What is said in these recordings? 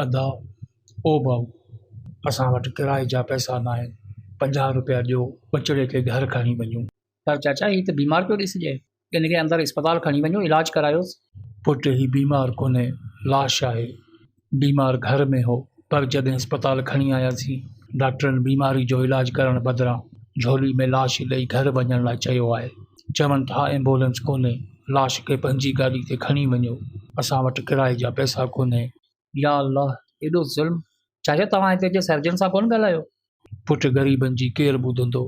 अदा ओ भाऊ असां वटि किराए जा पैसा न आहिनि, 50 रुपया ॾियो, बचिड़े खे घर खणी वञूं। पर चाचा ही त बीमार पियो ॾिसिजे, इनखे अंदरि इस्पताल खणी वञो, इलाज करायोसि। पुट ही बीमार कोन्हे, लाश आहे। बीमार घर में हो, पर जॾहिं अस्पताल खणी आयासीं डॉक्टरनि बीमारी जो इलाज करण बदिरां झोली में लाश ॾेई घर वञण लाइ चयो आहे। चवनि था एम्बुलेंस कोन्हे, लाश खे पंहिंजी गाॾी ते खणी वञो, असां वटि किराए जा पैसा कोन्हे। या अल्लाह, एॾो ज़ुल्म। चाचा तव्हां हिते जे सर्जन सां कोन ॻाल्हायो? पुट ग़रीबनि जी केरु ॿुधंदो,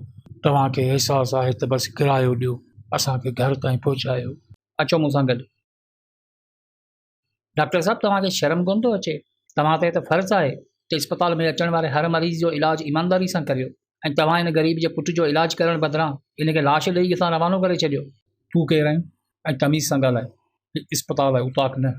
तव्हांखे अहसासु आहे त बसि किरायो ॾियो, असांखे घर ताईं पहुचायो। अचो मूंसां गॾु। डॉक्टर साहब तव्हांखे शर्म कोन थो अचे? तव्हां ते त फ़र्ज़ु आहे त इस्पताल में अचण वारे हर मरीज़ जो इलाज ईमानदारी सां करियो, ऐं तव्हां हिन ग़रीब जे पुट जो इलाज करण बदिरां इनखे लाश ॾेई असां रवानो करे छॾियो। तूं केरु आहीं ऐं तमीज़ सां ॻाल्हाए? इस्पताल आहे, उताक न।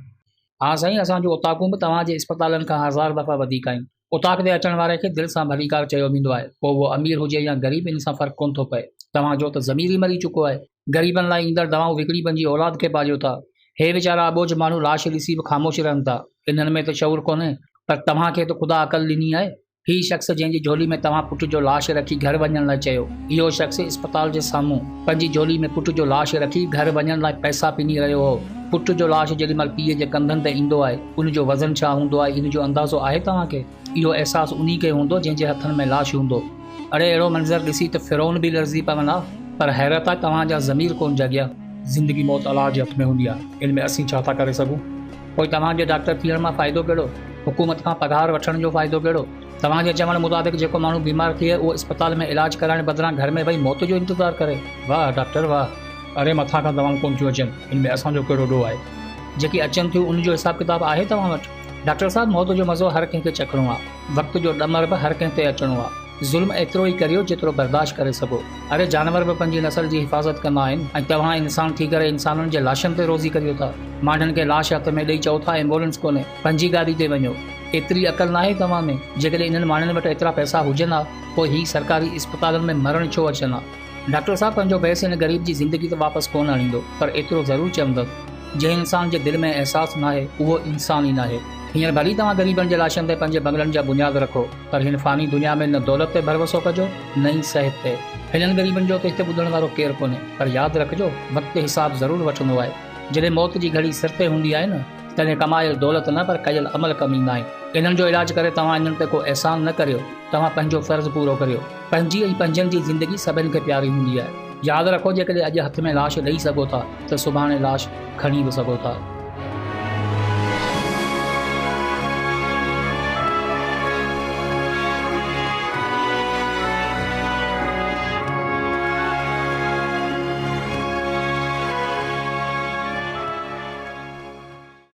हा साईं, असांजो उताकूं बि तव्हांजे इस्पतालनि खां 1000 दफ़ा वधीक आहिनि। उताक ते अचण वारे खे दिलि सां भलीकार चयो वेंदो आहे, पोइ उहो अमीर हुजे या ग़रीब, इन सां फ़र्क़ु कोन थो पए। तव्हांजो त ज़मीर ई मरी चुको आहे। ग़रीबनि लाइ ईंदड़ दवाऊं विकिणी पंहिंजी औलाद खे पालियो था। हे वीचारा अबोझ माण्हू लाश ॾिसी बि ख़ामोश रहनि था। इन्हनि में त शऊर कोन्हे, पर तव्हांखे त ख़ुदा अक़ल ॾिनी आहे। ही शख़्स जंहिंजी झोली में तव्हां पुट जो लाश रखी घर वञण लाइ चयो, इहो शख़्स इस्पताल जे साम्हूं पंहिंजी झोली में पुट जो लाश रखी घर वञण लाइ पैसा पिनी रहियो हो। पुट जो लाश जेॾीमहिल पीउ जे कंधनि ते ईंदो आहे, उनजो वज़न छा हूंदो आहे, इन जो अंदाज़ो आहे तव्हांखे? इहो अहसासु उन खे हूंदो जंहिंजे हथनि में लाश हूंदो। अड़े अहिड़ो मंज़र ॾिसी त फिरौन बि लर्ज़ी पवनि हा। पर हैरत आहे तव्हांजा ज़मीर कोन जाॻिया। ज़िंदगी मौत अलाह जे हथ में हूंदी आहे, इन में असीं छा था करे सघूं? पोइ तव्हांजे डॉक्टर थियण मां फ़ाइदो कहिड़ो? हुकूमत खां पघार वठण जो फ़ाइदो कहिड़ो? तव्हांजे चवण मुताबिक़ जेको माण्हू बीमार थिए उहो इस्पताल में इलाज कराइण बदिरां घर में वेही मौत जो इंतज़ारु करे। वाह डॉक्टर वाह। अरे मथां खां दवाऊं कोन थियूं अचनि, इन में असांजो कहिड़ो ॾोह आहे? जेकी अचनि थियूं उनजो हिसाब किताब आहे तव्हां वटि? डॉक्टर साहब, मौत जो मज़ो हर कंहिंखे चखणो आहे, वक़्त जो ॾमर बि हर कंहिं ते अचिणो आहे। ज़ुल्म एतिरो ई करियो जेतिरो बर्दाश्त करे सघो। अरे जानवर बि पंहिंजी नसल जी हिफ़ाज़त कंदा आहिनि, ऐं तव्हां इंसान थी करे इंसाननि जे लाशनि ते रोज़ी करियो था। माण्हुनि खे लाश हथ में ॾेई चओ था एम्बुलेंस कोन्हे, पंहिंजी गाॾी ते वञो। एतिरी अक़ल नाहे तव्हां में? जेकॾहिं इन्हनि माण्हुनि वटि एतिरा पैसा हुजनि हा, पोइ ही सरकारी इस्पतालनि में मरण छो अचनि हा? डॉक्टर साहब, पंहिंजो पैसे हिन ग़रीब जी ज़िंदगी त वापसि कोन आणींदो, पर एतिरो ज़रूरु चवंदुसि, जंहिं इंसान जे दिलि में अहसासु नाहे उहो इंसान ई नाहे। हींअर भली तव्हां ग़रीबनि जे लाशनि ते पंहिंजे बंगलनि जा बुनियाद रखो, पर हिन फ़ानी दुनिया में न दौलत ते भरवसो कजो, न ई सिहत ते। हिननि ग़रीबनि जो त हिते ॿुधण वारो केरु कोन्हे, पर यादि रखिजो, वक़्तु हिसाब ज़रूरु वठंदो आहे। जॾहिं मौत जी घड़ी सिर ते हूंदी आहे न, तॾहिं कमायल दौलत न, पर कयल अमल कमु ईंदा आहिनि। इन्हनि जो इलाज करे तव्हां इन्हनि ते को एहसान न करियो, तव्हां पंहिंजो फ़र्ज़ु पूरो करियो। पंहिंजी ऐं पंहिंजनि जी ज़िंदगी सभिनि खे प्यारी हूंदी आहे। यादि रखो, जेकॾहिं अॼु हथ में लाश ॾेई सघो था त सुभाणे लाश खणी बि सघो था।